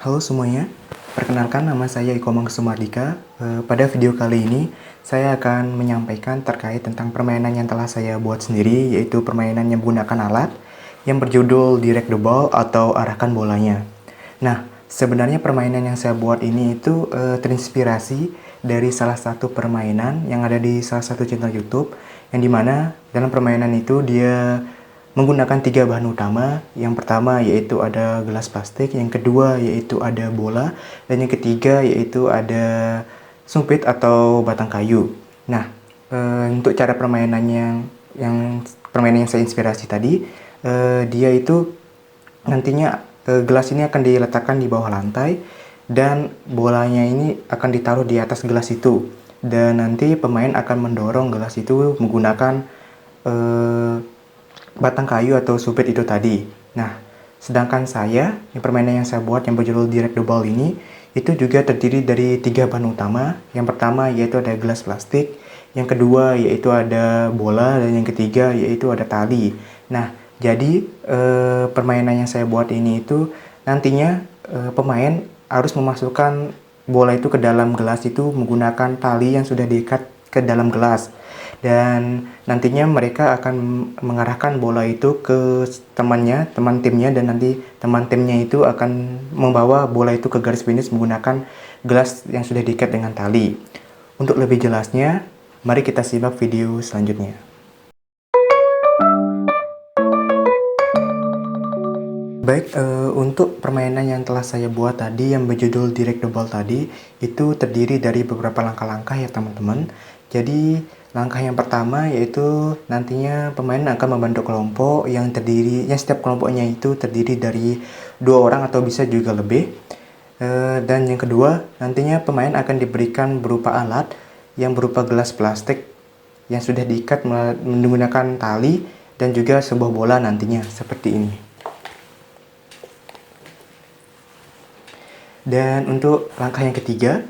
Halo semuanya, perkenalkan nama saya Iko Sumardika. Pada video kali ini, saya akan menyampaikan terkait tentang permainan yang telah saya buat sendiri, yaitu permainan yang menggunakan alat yang berjudul Direct the Ball atau Arahkan Bolanya. Nah, sebenarnya permainan yang saya buat ini itu terinspirasi dari salah satu permainan yang ada di salah satu channel YouTube, yang dimana dalam permainan itu dia menggunakan 3 bahan utama. Yang pertama yaitu ada gelas plastik, yang kedua yaitu ada bola, dan yang ketiga yaitu ada sumpit atau batang kayu. Nah, untuk cara permainannya yang permainan yang saya inspirasi tadi, dia itu nantinya gelas ini akan diletakkan di bawah lantai dan bolanya ini akan ditaruh di atas gelas itu, dan nanti pemain akan mendorong gelas itu menggunakan batang kayu atau supit itu tadi. Nah, sedangkan saya, permainan yang saya buat yang berjudul Direct the Ball ini, itu juga terdiri dari 3 bahan utama. Yang pertama yaitu ada gelas plastik, yang kedua yaitu ada bola, dan yang ketiga yaitu ada tali. Nah, jadi permainan yang saya buat ini itu nantinya pemain harus memasukkan bola itu ke dalam gelas itu menggunakan tali yang sudah diikat ke dalam gelas, dan nantinya mereka akan mengarahkan bola itu ke teman timnya, dan nanti teman timnya itu akan membawa bola itu ke garis finish menggunakan gelas yang sudah diikat dengan tali. Untuk lebih jelasnya, mari kita simak video selanjutnya. Baik, untuk permainan yang telah saya buat tadi yang berjudul Direct the Ball tadi, itu terdiri dari beberapa langkah-langkah ya teman-teman. Jadi langkah yang pertama yaitu nantinya pemain akan membentuk kelompok yang setiap kelompoknya itu terdiri dari 2 orang atau bisa juga lebih. Dan yang kedua, nantinya pemain akan diberikan berupa alat yang berupa gelas plastik yang sudah diikat menggunakan tali dan juga sebuah bola nantinya seperti ini. Dan untuk langkah yang ketiga,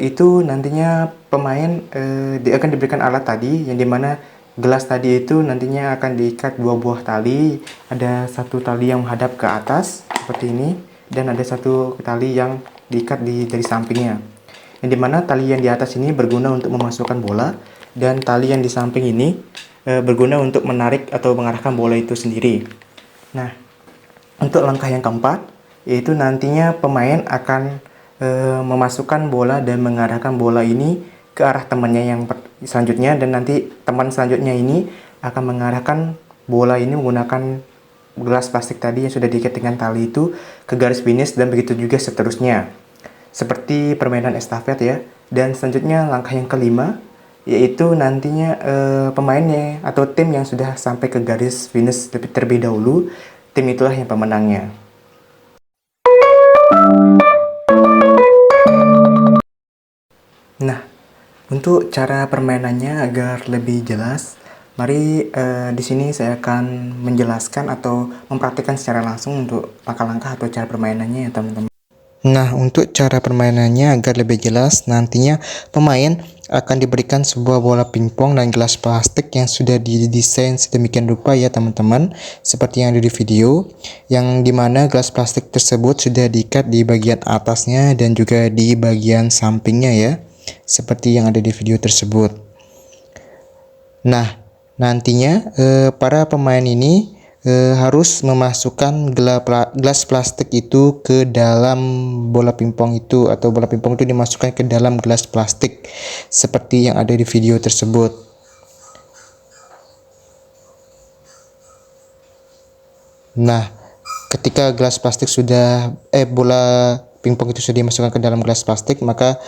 itu nantinya pemain akan diberikan alat tadi, yang dimana gelas tadi itu nantinya akan diikat 2 buah tali. Ada satu tali yang menghadap ke atas seperti ini, dan ada satu tali yang diikat dari sampingnya, yang dimana tali yang di atas ini berguna untuk memasukkan bola, dan tali yang di samping ini berguna untuk menarik atau mengarahkan bola itu sendiri. Nah, untuk langkah yang keempat, yaitu nantinya pemain akan memasukkan bola dan mengarahkan bola ini ke arah temannya yang selanjutnya, dan nanti teman selanjutnya ini akan mengarahkan bola ini menggunakan gelas plastik tadi yang sudah diikat dengan tali itu ke garis finish, dan begitu juga seterusnya. Seperti permainan estafet ya. Dan selanjutnya langkah yang kelima, yaitu nantinya pemainnya atau tim yang sudah sampai ke garis finish terlebih dahulu, tim itulah yang pemenangnya. Nah, untuk cara permainannya agar lebih jelas, mari di sini saya akan menjelaskan atau mempraktikkan secara langsung untuk langkah-langkah atau cara permainannya ya teman-teman. Nah, untuk cara permainannya agar lebih jelas, nantinya pemain akan diberikan sebuah bola pingpong dan gelas plastik yang sudah didesain sedemikian rupa ya teman-teman, seperti yang ada di video, yang dimana gelas plastik tersebut sudah diikat di bagian atasnya dan juga di bagian sampingnya ya, seperti yang ada di video tersebut. Nah, nantinya para pemain ini harus memasukkan gelas plastik itu ke dalam bola pingpong itu, atau bola pingpong itu dimasukkan ke dalam gelas plastik seperti yang ada di video tersebut. Nah, ketika bola pingpong itu sudah dimasukkan ke dalam gelas plastik, maka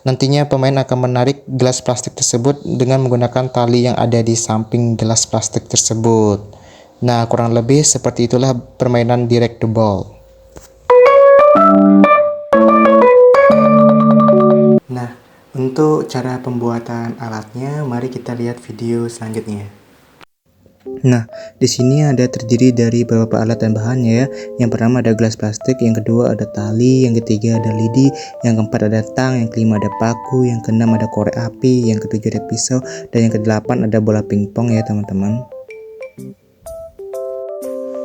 nantinya pemain akan menarik gelas plastik tersebut dengan menggunakan tali yang ada di samping gelas plastik tersebut. Nah, kurang lebih seperti itulah permainan Direct the Ball. Nah, untuk cara pembuatan alatnya, mari kita lihat video selanjutnya. Nah, di sini ada terdiri dari beberapa alat dan bahannya ya. Yang pertama ada gelas plastik, yang kedua ada tali, yang ketiga ada lidi, yang keempat ada tang, yang kelima ada paku, yang keenam ada korek api, yang ketujuh ada pisau, dan yang kedelapan ada bola pingpong ya teman-teman.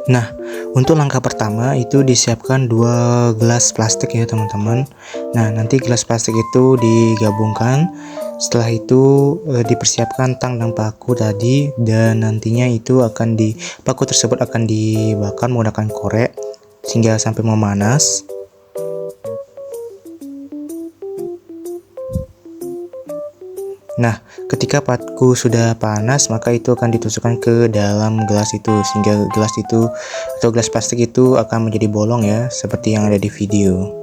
Nah, untuk langkah pertama itu disiapkan dua gelas plastik ya teman-teman. Nah, nanti gelas plastik itu digabungkan. Setelah itu dipersiapkan tang dan paku tadi, dan nantinya itu paku tersebut akan dibakar menggunakan korek sehingga sampai memanas. Nah, ketika paku sudah panas, maka itu akan ditusukkan ke dalam gelas itu sehingga gelas itu atau gelas plastik itu akan menjadi bolong ya, seperti yang ada di video.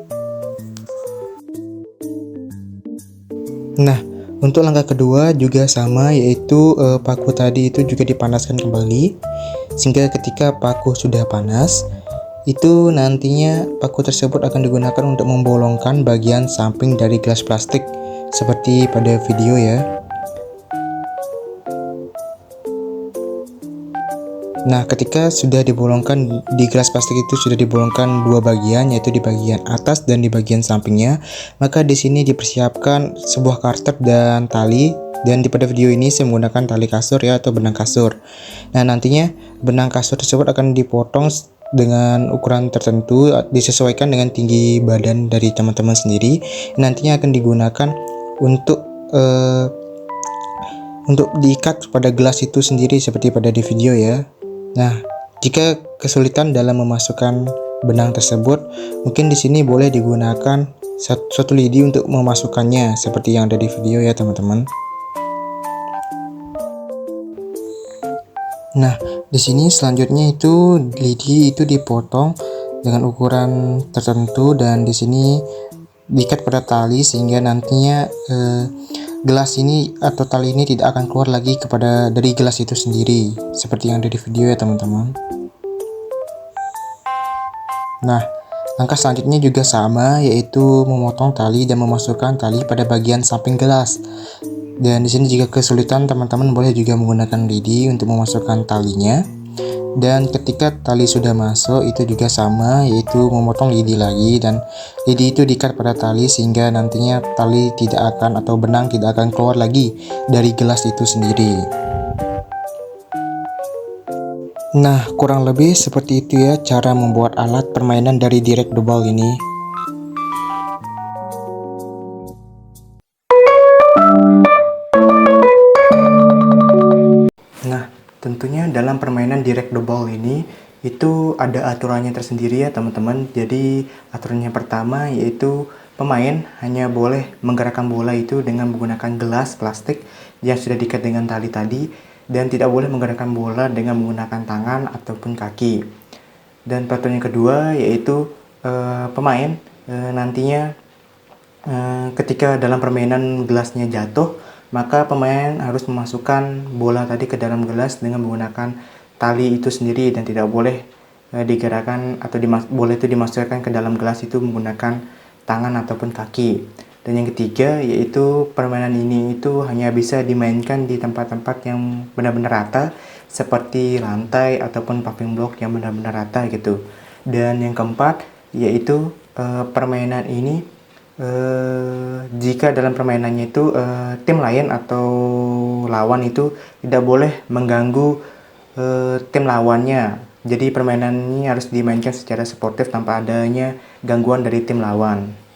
Nah, untuk langkah kedua juga sama, yaitu paku tadi itu juga dipanaskan kembali sehingga ketika paku sudah panas, itu nantinya paku tersebut akan digunakan untuk membolongkan bagian samping dari gelas plastik seperti pada video ya. Nah, ketika sudah dibolongkan di gelas plastik itu sudah dibolongkan dua bagian, yaitu di bagian atas dan di bagian sampingnya, maka di sini dipersiapkan sebuah karter dan tali. Dan pada video ini saya menggunakan tali kasur ya, atau benang kasur. Nah, nantinya benang kasur tersebut akan dipotong dengan ukuran tertentu, disesuaikan dengan tinggi badan dari teman-teman sendiri. Nantinya akan digunakan untuk diikat pada gelas itu sendiri seperti pada di video ya. Nah, jika kesulitan dalam memasukkan benang tersebut, mungkin di sini boleh digunakan suatu lidi untuk memasukkannya seperti yang ada di video ya teman-teman. Nah, di sini selanjutnya itu lidi itu dipotong dengan ukuran tertentu, dan di sini diikat pada tali sehingga nantinya gelas ini atau tali ini tidak akan keluar lagi dari gelas itu sendiri seperti yang ada di video ya teman-teman. Nah, langkah selanjutnya juga sama, yaitu memotong tali dan memasukkan tali pada bagian samping gelas. Dan di sini jika kesulitan, teman-teman boleh juga menggunakan lidi untuk memasukkan talinya. Dan ketika tali sudah masuk, itu juga sama, yaitu memotong lidi lagi, dan lidi itu diikat pada tali sehingga nantinya tali tidak akan atau benang tidak akan keluar lagi dari gelas itu sendiri. Nah, kurang lebih seperti itu ya cara membuat alat permainan dari Direct the Ball ini. Nah, tentunya dalam permainan Direct the Ball ini itu ada aturannya tersendiri ya teman-teman. Jadi aturan yang pertama yaitu pemain hanya boleh menggerakkan bola itu dengan menggunakan gelas plastik yang sudah diikat dengan tali tadi, dan tidak boleh menggerakkan bola dengan menggunakan tangan ataupun kaki. Dan peraturan yang kedua yaitu pemain nantinya ketika dalam permainan gelasnya jatuh, maka pemain harus memasukkan bola tadi ke dalam gelas dengan menggunakan tali itu sendiri, dan tidak boleh digerakkan atau bola itu dimasukkan ke dalam gelas itu menggunakan tangan ataupun kaki. Dan yang ketiga yaitu permainan ini itu hanya bisa dimainkan di tempat-tempat yang benar-benar rata seperti lantai ataupun paving block yang benar-benar rata gitu. Dan yang keempat yaitu permainan ini jika dalam permainannya itu tim lain atau lawan itu tidak boleh mengganggu tim lawannya. Jadi permainan ini harus dimainkan secara sportif tanpa adanya gangguan dari tim lawan.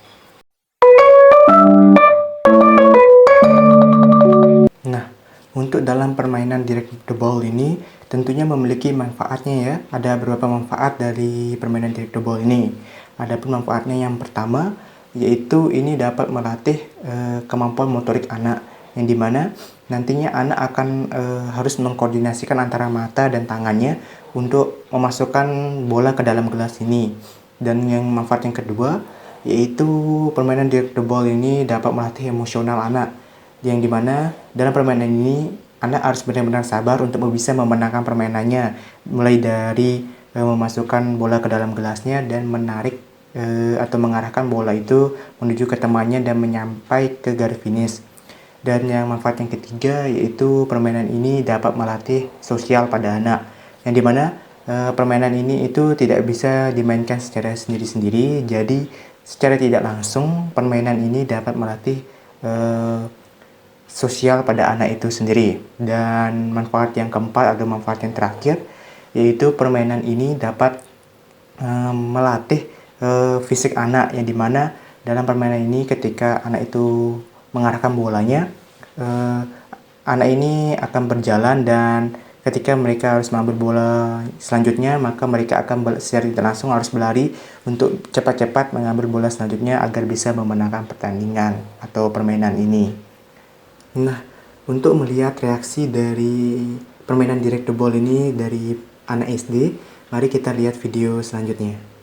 Nah, untuk dalam permainan Direct the Ball ini tentunya memiliki manfaatnya ya. Ada beberapa manfaat dari permainan Direct the Ball ini. Adapun manfaatnya yang pertama yaitu ini dapat melatih kemampuan motorik anak, yang dimana nantinya anak akan harus mengkoordinasikan antara mata dan tangannya untuk memasukkan bola ke dalam gelas ini. Dan yang manfaat yang kedua yaitu permainan Direct the Ball ini dapat melatih emosional anak, yang dimana dalam permainan ini anak harus benar-benar sabar untuk bisa memenangkan permainannya, mulai dari memasukkan bola ke dalam gelasnya dan menarik atau mengarahkan bola itu menuju ke temannya dan menyampai ke garis finish. Dan yang manfaat yang ketiga yaitu permainan ini dapat melatih sosial pada anak, yang dimana permainan ini itu tidak bisa dimainkan secara sendiri-sendiri. Jadi secara tidak langsung permainan ini dapat melatih sosial pada anak itu sendiri. Dan manfaat yang keempat atau manfaat yang terakhir yaitu permainan ini dapat melatih fisik anak, yang dimana dalam permainan ini ketika anak itu mengarahkan bolanya, anak ini akan berjalan, dan ketika mereka harus mengambil bola selanjutnya, maka mereka akan secara tidak langsung harus berlari untuk cepat-cepat mengambil bola selanjutnya agar bisa memenangkan pertandingan atau permainan ini. Nah, untuk melihat reaksi dari permainan direct the ball ini dari anak SD, mari kita lihat video selanjutnya.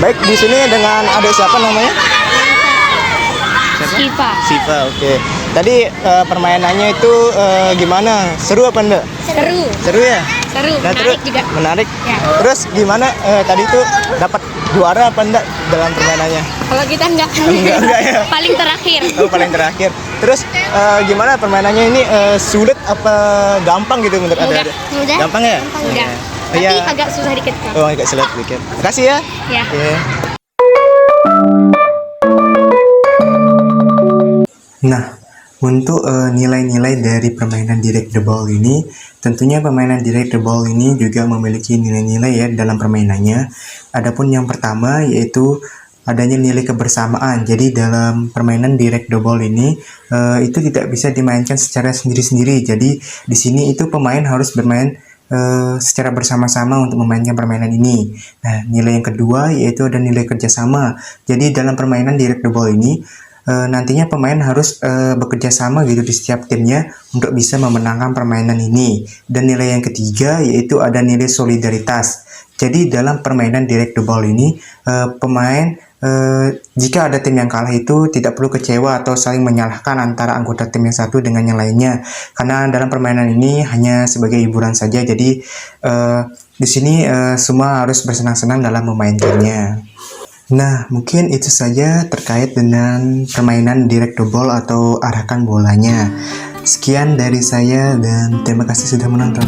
Baik, di sini dengan adik siapa namanya? Siva. Siva, oke. Tadi permainannya itu gimana? Seru apa enggak? Seru. Seru ya? Seru. Nah, Menarik juga. Menarik. Ya. Terus gimana tadi tuh dapat juara apa enggak dalam permainannya? Kalau kita enggak. Enggak ya. Paling terakhir. Oh, paling terakhir. Terus gimana permainannya ini, sulit apa gampang gitu menurut Mudah. adik? Mudah. Gampang ya? Mudah. Oh, Tapi iya. agak susah dikit kan. Oh, agak sulit dikit. Makasih ya. Ya. Oke. Nah, untuk nilai-nilai dari permainan direct the ball ini, tentunya permainan direct the ball ini juga memiliki nilai-nilai ya dalam permainannya. Adapun yang pertama yaitu adanya nilai kebersamaan. Jadi dalam permainan direct the ball ini itu tidak bisa dimainkan secara sendiri-sendiri. Jadi di sini itu pemain harus bermain secara bersama-sama untuk memainkan permainan ini. Nah, nilai yang kedua yaitu ada nilai kerjasama. Jadi dalam permainan direct the ball ini nantinya pemain harus bekerja sama gitu di setiap timnya untuk bisa memenangkan permainan ini. Dan nilai yang ketiga yaitu ada nilai solidaritas. Jadi dalam permainan direct the ball ini pemain jika ada tim yang kalah itu tidak perlu kecewa atau saling menyalahkan antara anggota tim yang satu dengan yang lainnya, karena dalam permainan ini hanya sebagai hiburan saja. Jadi di sini semua harus bersenang-senang dalam memainkannya. Nah, mungkin itu saja terkait dengan permainan direct the ball atau arahkan bolanya. Sekian dari saya dan terima kasih sudah menonton.